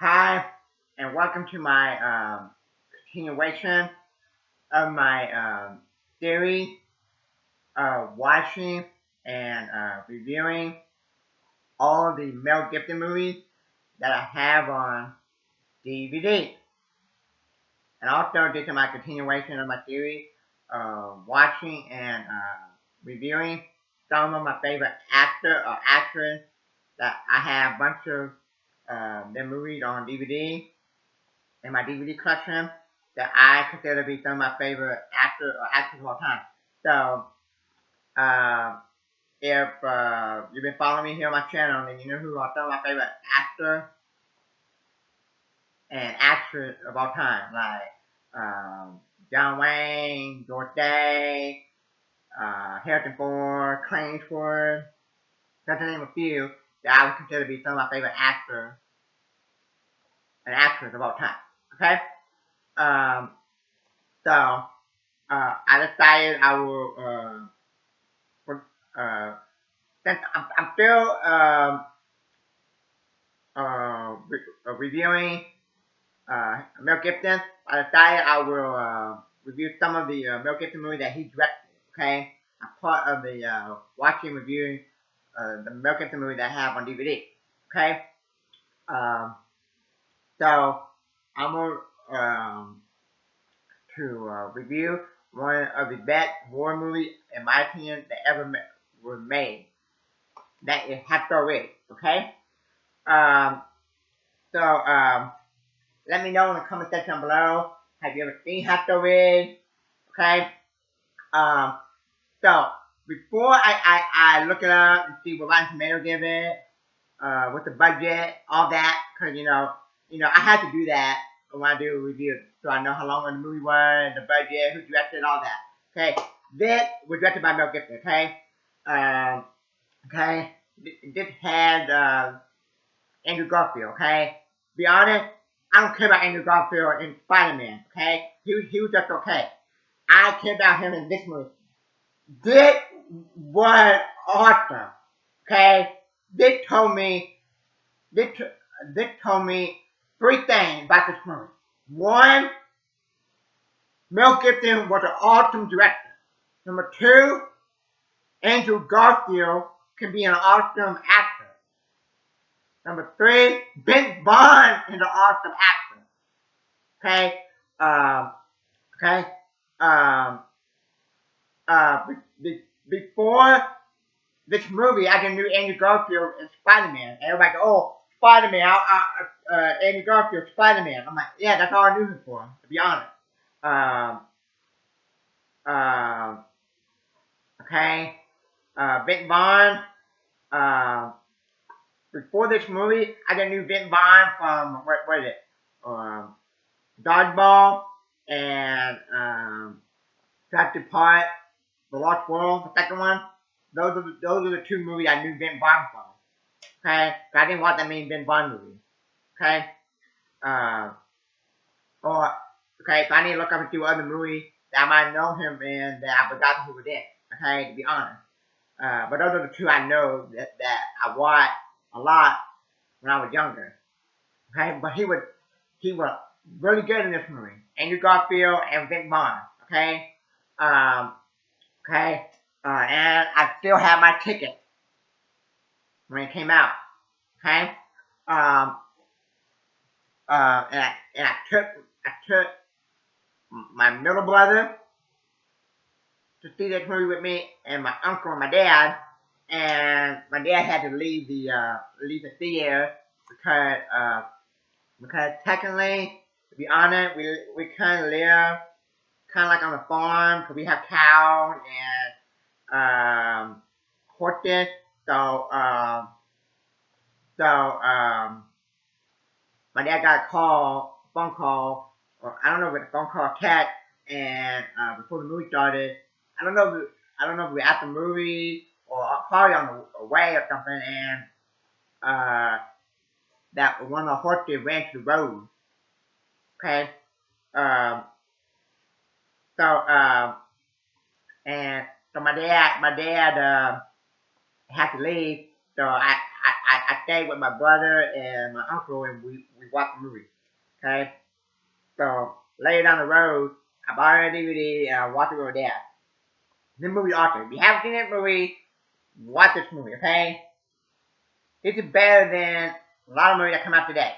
Hi, and welcome to my continuation of my series of watching and reviewing all the Mel Gibson movies that I have on DVD. And also, this is my continuation of my series of watching and reviewing some of my favorite actor or actress that I have a bunch of their movies on DVD in my DVD collection that I consider to be some of my favorite actors or actors of all time. So, if you've been following me here on my channel, then you know who are some of my favorite actors and actresses of all time, like John Wayne, George Day, Harrison Ford, Clint Eastwood, just to name a few that I would consider to be some of my favorite actors and actresses of all time. Okay? Um, so, I decided I will, since I'm still reviewing Mel Gibson, I decided I will review some of the Mel Gibson movies that he directed. Okay, I'm part of the watching reviewing the Mel Gibson movies that I have on DVD. Okay, um, so I'm going to review one of the best horror movies, in my opinion, that ever were made. That is Hacksaw. Okay. Um, so let me know in the comment section below. Have you ever seen Hacksaw? Okay. Um, so before I look it up and see what Rotten Tomatoes give it, what's the budget, all that, cause I had to do that when I do a review, so I know how long the movie was, the budget, who directed, all that. Okay. This was directed by Mel Gibson. Okay. Okay. This had Andrew Garfield. Okay. Be honest, I don't care about Andrew Garfield in Spider-Man. Okay. He was just okay. I care about him in this movie. This was awesome. Okay. This told me this told me three things about this movie. One, Mel Gibson was an awesome director. Number two, Andrew Garfield can be an awesome actor. Number three, Ben Bond is an awesome actor. Okay, okay. Um, before this movie, I just knew Andrew Garfield and Spider-Man. And everybody go, oh, Spider-Man, Andrew Garfield, Spider-Man. I'm like, yeah, that's all I knew him for, to be honest. Um, um, okay. Vince Vaughn. Before this movie, I just knew Vince Vaughn from, what is it? Dodgeball and Jurassic Park, The Lost World, the second one. Those are the two movies I knew Vince Vaughn from. Okay, I didn't watch that many Vince Vaughn movies. Okay, or okay, if I need to look up and see what other movies that I might know him in that I forgot who was in. Okay, to be honest. But those are the two I know that I watched a lot when I was younger. Okay, but he was really good in this movie. Andrew Garfield and Vince Vaughn. Okay, okay, and I still have my ticket when it came out. Okay, um, and I took my middle brother to see this movie with me, and my uncle and my dad. And my dad had to leave the theater because technically, to be honest, we kind of live kind of like on a farm, because we have cows and horses. So my dad got a phone call, or I don't know if it's a phone call or text, and before the movie started, I don't know if we were at the movie or probably on the way or something, and that one of the horses ran to the road. Okay, um, so and so my dad had to leave, so I I stayed with my brother and my uncle, and we watched the movie. Okay, so later down the road, I bought a DVD and I watched it with my dad. The movie awesome. If you haven't seen that movie, watch this movie. Okay, this is better than a lot of movies that come out today.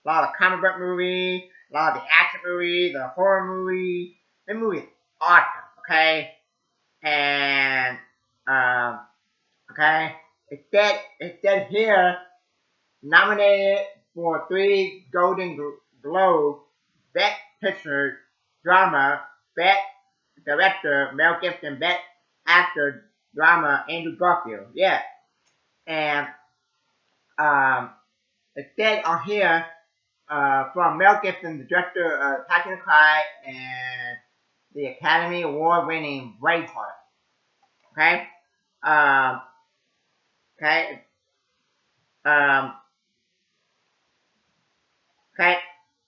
A lot of comic book movies, a lot of the action movies, the horror movies. The movie is awesome. Okay, and okay, it said here nominated for 3 Golden Globe, Best Picture, Drama, Best Director, Mel Gibson, Best Actor, Drama, Andrew Garfield. Yeah, and um, it said on here from Mel Gibson, the director of Passion and Cry and the Academy Award-winning Braveheart. Okay, um, okay, um, okay.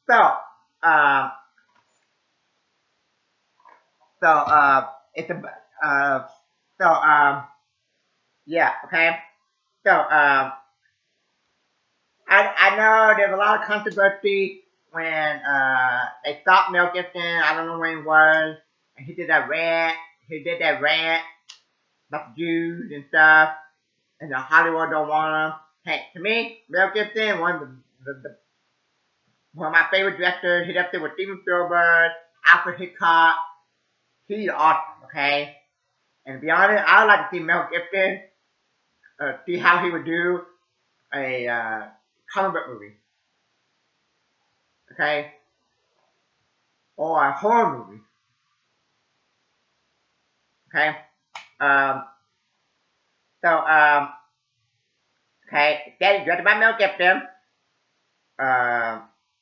So, um, it's a so yeah, okay. So I know there's a lot of controversy when they stopped Mel Gibson. I don't know when it was, and he did that rant. He did that rant about the Jews and stuff, and the Hollywood don't want him. Hey, to me, Mel Gibson, one of my favorite directors. He's up there with Steven Spielberg, Alfred Hitchcock. He's awesome, okay. And to be honest, I would like to see Mel Gibson see how he would do a comic book movie, okay, or a horror movie, okay. Um, so okay, that is directed by Mel Gibson.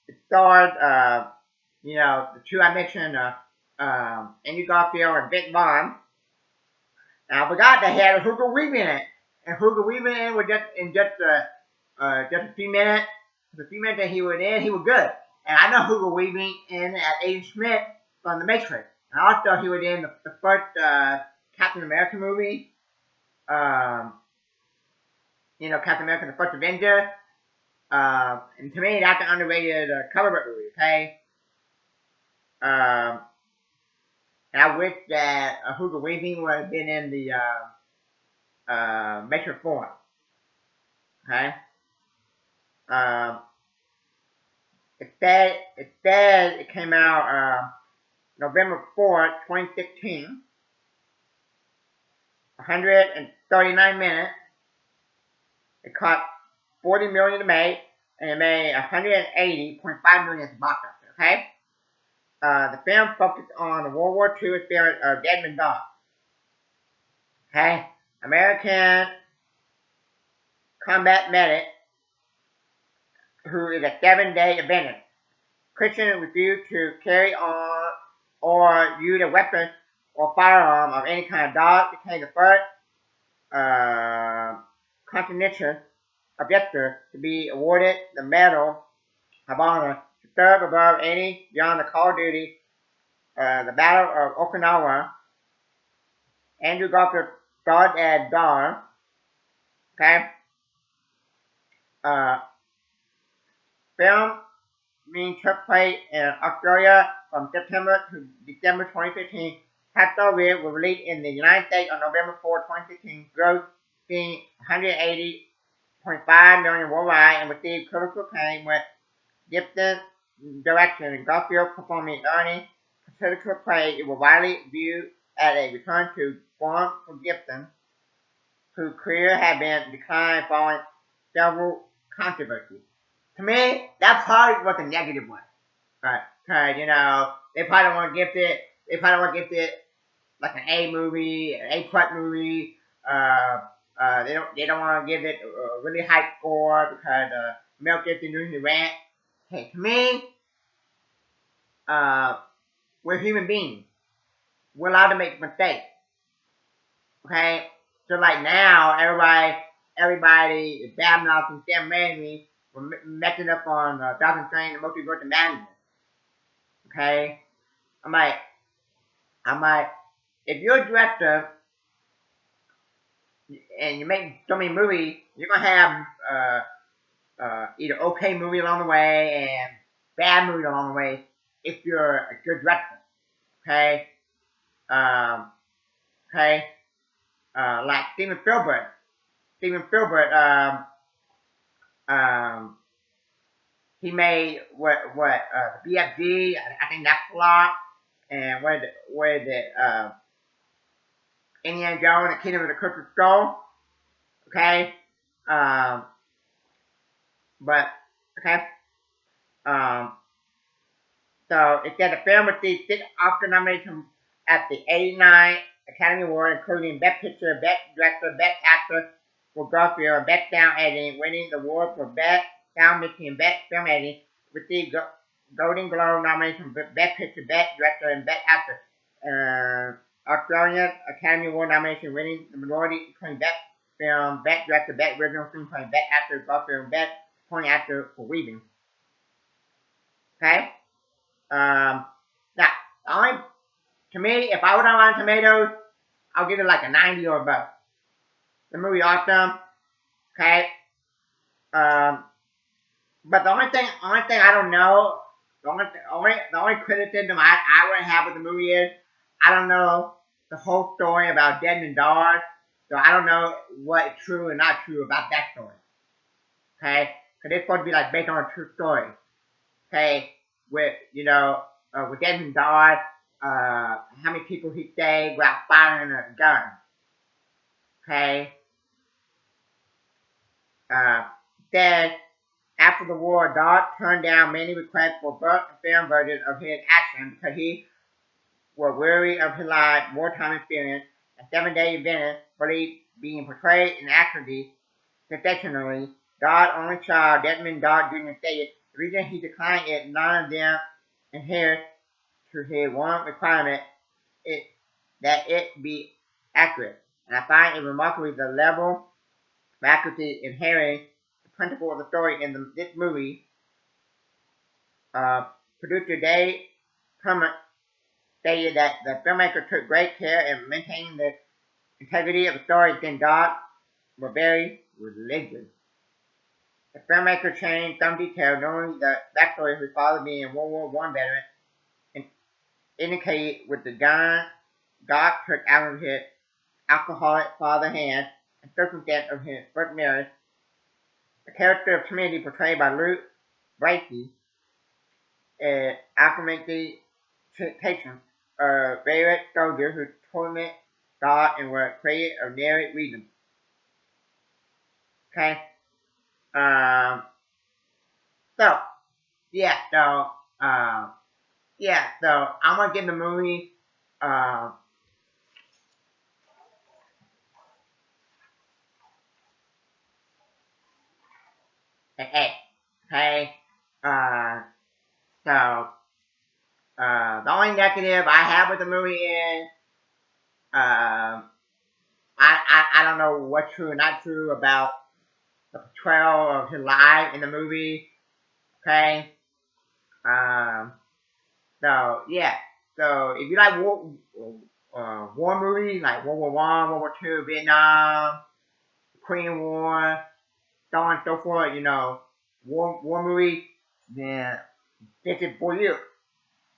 It stars the two I mentioned, Andrew Garfield and Vince Vaughn. Now I forgot that he had Hugo Weaving in it, and Hugo Weaving in was just a few minutes. The few minutes that he was in, he was good. And I know Hugo Weaving in as Agent Smith from The Matrix. And also he was in the first Captain America movie. Captain America, the first Avenger. And to me, that's an underrated comic book movie. Okay. And I wish that Hugo Weaving would have been in the Matrix 4. Okay. It came out November 4th, 2016. 139 minutes. It cost $40 million to make, and it made $180.5 million at the box office. Okay. The film focused on the World War II experience of Desmond Doss. Okay. American combat medic who is a 7-day Adventist. Christians refused to carry on or use a weapon or firearm of any kind. Doss became the first continental objector to be awarded the Medal of Honor to serve above any beyond the call of duty. The Battle of Okinawa. Andrew Garfield starred as Dar. Okay. Film being took place in Australia from September to December 2015. Hacksaw was released in the United States on November 4, 2016, grossing $180.5 million worldwide and received critical acclaim with Gibson's direction and Garfield performing earning critical acclaim. It was widely viewed as a return to form for Gibson, whose career had been declined following several controversies. To me, that probably was a negative one. Right? Because, they probably don't want to give it like an A movie, an A+ movie. They don't want to give it a really high score because Mel Gibson doing the rant. Hey, to me, we're human beings. We're allowed to make mistakes. Okay? So like now, everybody is bad mouthing Sam Raimi. We're messing up on Doctor Strange and Multiverse of Madness. Okay? I'm like, if you're a director and you make so many movies, you're gonna have either okay movie along the way and bad movie along the way if you're a good director. Okay, um, okay, like Steven Spielberg. Steven Spielberg, um, he made the BFG. I think that's flop. And where the Indiana Jones and the Kingdom of the Crystal Skull. Okay, um, but okay, um, so it said the film received 6 Oscar nominations at the '89 Academy Award, including Best Picture, Best Director, Best Actor for Garfield, and Best Sound Editing, winning the award for Best Sound Mixing and Best Film Editing. Received Golden Globe nomination for Best Picture, Best Director, and Best Actor. Australian Academy Award nomination, winning the majority, including Best Film, Best Director, Best Original Screenplay, Best Actor, Garfield, and Best Supporting Actor for Weaving. Okay. Now, only to me, if I was on Rotten Tomatoes, I'll give it like a 90 or above. The movie awesome. Okay. But the only thing I don't know, the only criticism I would have with the movie is I don't know the whole story about Dead and Dog, so I don't know what's true and not true about that story. Okay, because it's supposed to be like based on a true story. Okay, with with Dead and Dog, how many people he saved without firing a gun. Okay, then. After the war, Dodd turned down many requests for book and film versions of his action because he was weary of his life, wartime experience, and 7 Day Adventist believed being portrayed in accurately, sensationally. Dodd's only child, Desmond Dodd Jr., stated the reason he declined it, none of them adhered to his one requirement, that it be accurate. And I find it remarkable the level of accuracy inherent principle of the story in this movie. Producer Dave Kermit stated that the filmmaker took great care in maintaining the integrity of the story, then God were very religious. The filmmaker changed some details, knowing the backstory of his father being a World War I veteran, and indicated with the gun God took out of his alcoholic father's hand and circumstance of his first marriage. The character of Trinity, portrayed by Luke Bracey, is acclimated patient, a favorite soldier who torment God and was created of narrative reason. Okay. So yeah, so I'm gonna give the movie an A. Okay. So the only negative I have with the movie is I don't know what's true and not true about the portrayal of his life in the movie. Okay. So yeah. So if you like war movies like World War One, World War Two, Vietnam, Korean War, so on and so forth, war movies, then this is for you.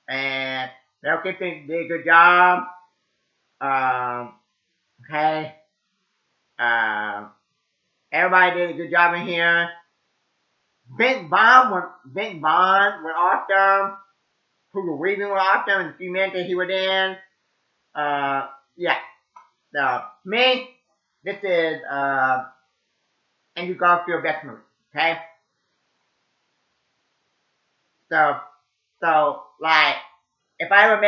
And Mel Gibson did a good job. Okay. Everybody did a good job in here. Vince Vaughn was awesome. Hugo Weaving was awesome in the few minutes that he was in. Yeah. So, to me, this is Andrew Garfield best movie. Okay? So, like, if I ever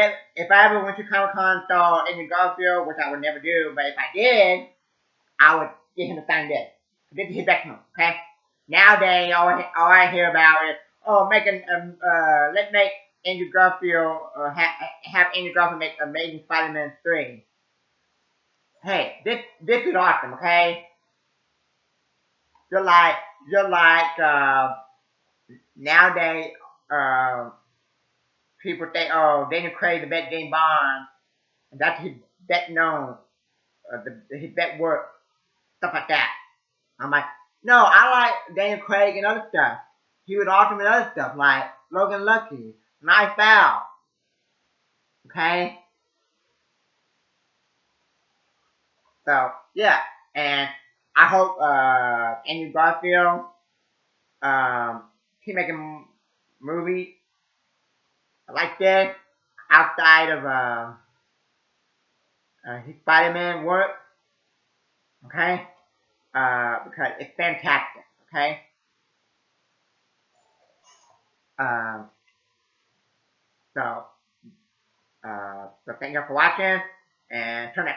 went to Comic Con and saw Andrew Garfield, which I would never do, but if I did, I would get him to sign this. This is his best movie. Okay? Nowadays, all I hear about is, let's make Andrew Garfield, have Andrew Garfield make Amazing Spider-Man 3. Hey, this is awesome, okay? Just like nowadays, people think, oh, Daniel Craig the best James Bond, and that's his best known, his best work. stuff like that. I'm like, no, I like Daniel Craig and other stuff. He was awesome in other stuff like Logan Lucky, Knife Out. Okay, so yeah, and I hope Andrew Garfield keep making movies like this outside of his Spider-Man work. Okay, because it's fantastic. Okay, um, so so thank you for watching and turn it.